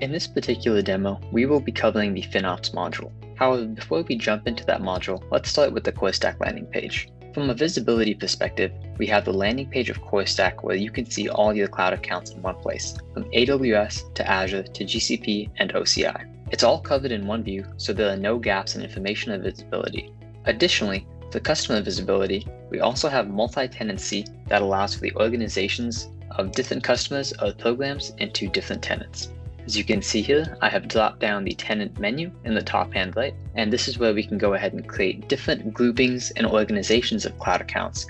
In this particular demo, we will be covering the FinOps module. However, before we jump into that module, let's start with the CoreStack landing page. From a visibility perspective, we have the landing page of CoreStack where you can see all your cloud accounts in one place, from AWS to Azure to GCP and OCI. It's all covered in one view, so there are no gaps in information or visibility. Additionally, for customer visibility, we also have multi-tenancy that allows for the organizations of different customers or programs into different tenants. As you can see here, I have dropped down the tenant menu in the top hand right, and this is where we can go ahead and create different groupings and organizations of cloud accounts,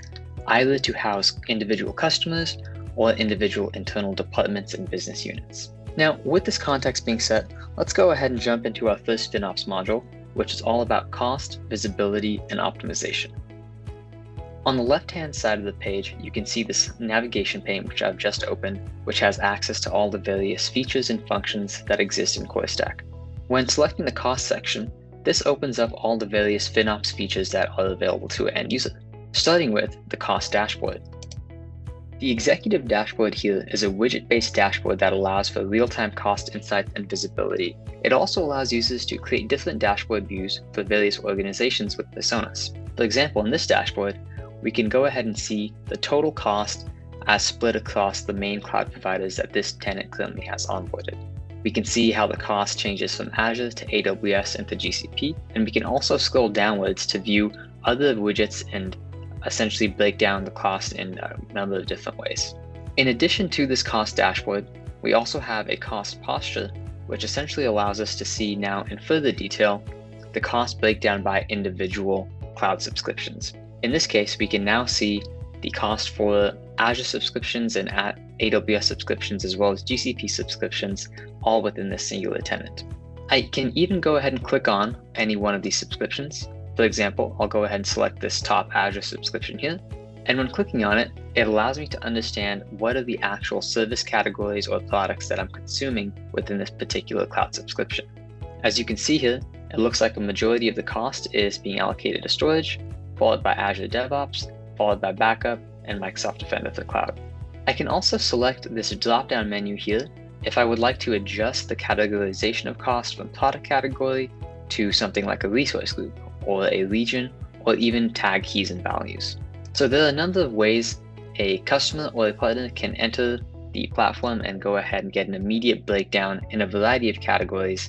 either to house individual customers or individual internal departments and business units. Now, with this context being set, let's go ahead and jump into our first FinOps module, which is all about cost, visibility, and optimization. On the left-hand side of the page, you can see this navigation pane which I've just opened, which has access to all the various features and functions that exist in CoreStack. When selecting the cost section, this opens up all the various FinOps features that are available to an end user, starting with the cost dashboard. The executive dashboard here is a widget-based dashboard that allows for real-time cost insights and visibility. It also allows users to create different dashboard views for various organizations with personas. For example, in this dashboard, we can go ahead and see the total cost as split across the main cloud providers that this tenant currently has onboarded. We can see how the cost changes from Azure to AWS and to GCP, and we can also scroll downwards to view other widgets and essentially break down the cost in a number of different ways. In addition to this cost dashboard, we also have a cost posture, which essentially allows us to see now in further detail the cost breakdown by individual cloud subscriptions. In this case, we can now see the cost for Azure subscriptions and AWS subscriptions as well as GCP subscriptions all within this singular tenant. I can even go ahead and click on any one of these subscriptions. For example, I'll go ahead and select this top Azure subscription here. And when clicking on it, it allows me to understand what are the actual service categories or products that I'm consuming within this particular cloud subscription. As you can see here, it looks like a majority of the cost is being allocated to storage, followed by Azure DevOps, followed by backup, and Microsoft Defender for Cloud. I can also select this drop-down menu here if I would like to adjust the categorization of cost from product category to something like a resource group or a region, or even tag keys and values. So there are a number of ways a customer or a partner can enter the platform and go ahead and get an immediate breakdown in a variety of categories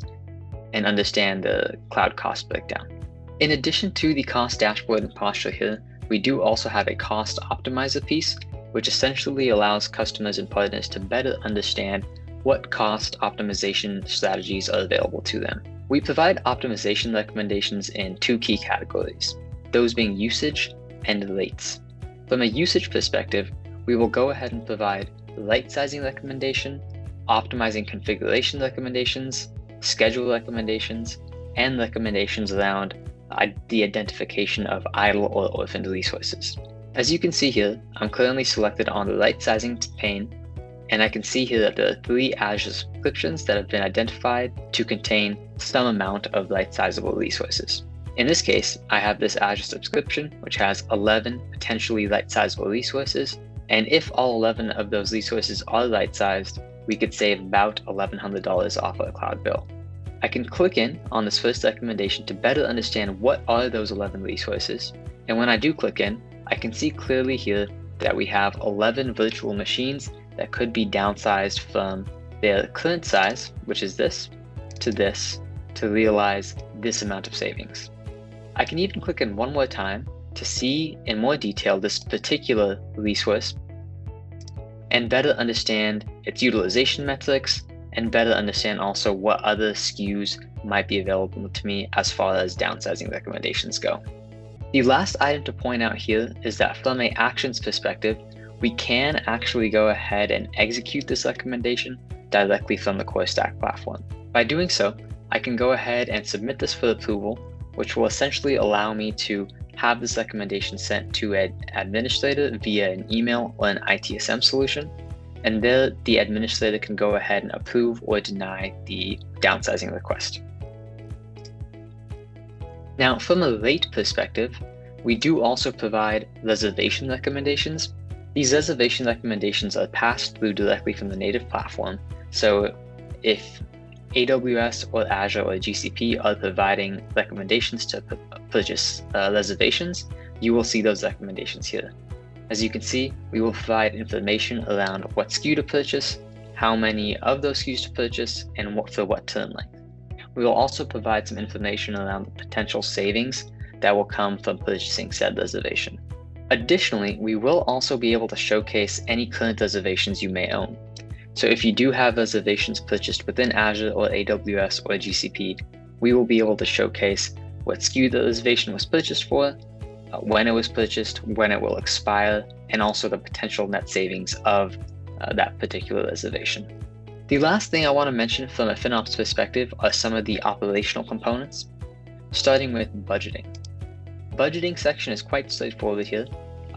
and understand the cloud cost breakdown. In addition to the cost dashboard and posture here, we do also have a cost optimizer piece, which essentially allows customers and partners to better understand what cost optimization strategies are available to them. We provide optimization recommendations in two key categories, those being usage and rates. From a usage perspective, we will go ahead and provide right sizing recommendation, optimizing configuration recommendations, schedule recommendations, and recommendations around the identification of idle or orphaned resources. As you can see here, I'm currently selected on the right sizing pane, and I can see here that there are 3 Azure subscriptions that have been identified to contain some amount of right sizable resources. In this case, I have this Azure subscription, which has 11 potentially right sizable resources, and if all 11 of those resources are right sized, we could save about $1,100 off our cloud bill. I can click in on this first recommendation to better understand what are those 11 resources. And when I do click in, I can see clearly here that we have 11 virtual machines that could be downsized from their current size, which is this, to realize this amount of savings. I can even click in one more time to see in more detail this particular resource and better understand its utilization metrics, and better understand also what other SKUs might be available to me as far as downsizing recommendations go. The last item to point out here is that from an actions perspective, we can actually go ahead and execute this recommendation directly from the CoreStack platform. By doing so, I can go ahead and submit this for approval, which will essentially allow me to have this recommendation sent to an administrator via an email or an ITSM solution. And there, the administrator can go ahead and approve or deny the downsizing request. Now, from a rate perspective, we do also provide reservation recommendations. These reservation recommendations are passed through directly from the native platform. So if AWS or Azure or GCP are providing recommendations to purchase reservations, you will see those recommendations here. As you can see, we will provide information around what SKU to purchase, how many of those SKUs to purchase, and for what term length. We will also provide some information around the potential savings that will come from purchasing said reservation. Additionally, we will also be able to showcase any current reservations you may own. So if you do have reservations purchased within Azure or AWS or GCP, we will be able to showcase what SKU the reservation was purchased for, when it was purchased, when it will expire, and also the potential net savings of that particular reservation. The last thing I want to mention from a FinOps perspective are some of the operational components, starting with budgeting. Budgeting section is quite straightforward here.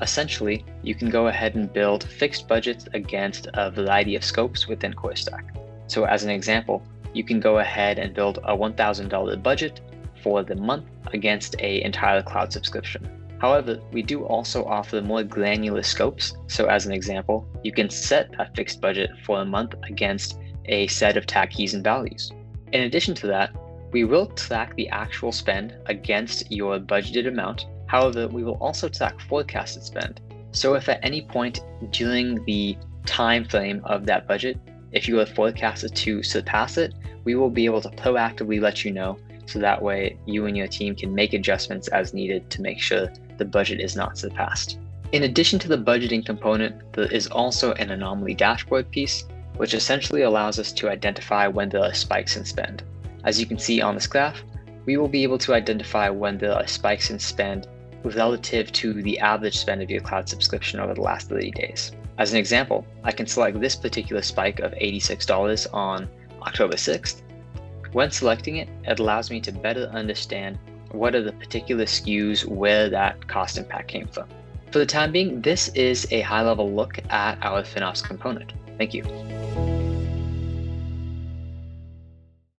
Essentially, you can go ahead and build fixed budgets against a variety of scopes within CoreStack. So as an example, you can go ahead and build a $1,000 budget for the month against an entire cloud subscription. However, we do also offer more granular scopes. So as an example, you can set a fixed budget for a month against a set of tag keys and values. In addition to that, we will track the actual spend against your budgeted amount. However, we will also track forecasted spend. So if at any point during the time frame of that budget, if you are forecasted to surpass it, we will be able to proactively let you know, so that way you and your team can make adjustments as needed to make sure the budget is not surpassed. In addition to the budgeting component, there is also an anomaly dashboard piece, which essentially allows us to identify when there are spikes in spend. As you can see on this graph, we will be able to identify when there are spikes in spend relative to the average spend of your cloud subscription over the last 30 days. As an example, I can select this particular spike of $86 on October 6th. When selecting it, it allows me to better understand what are the particular SKUs where that cost impact came from. For the time being, this is a high-level look at our FinOps component. Thank you.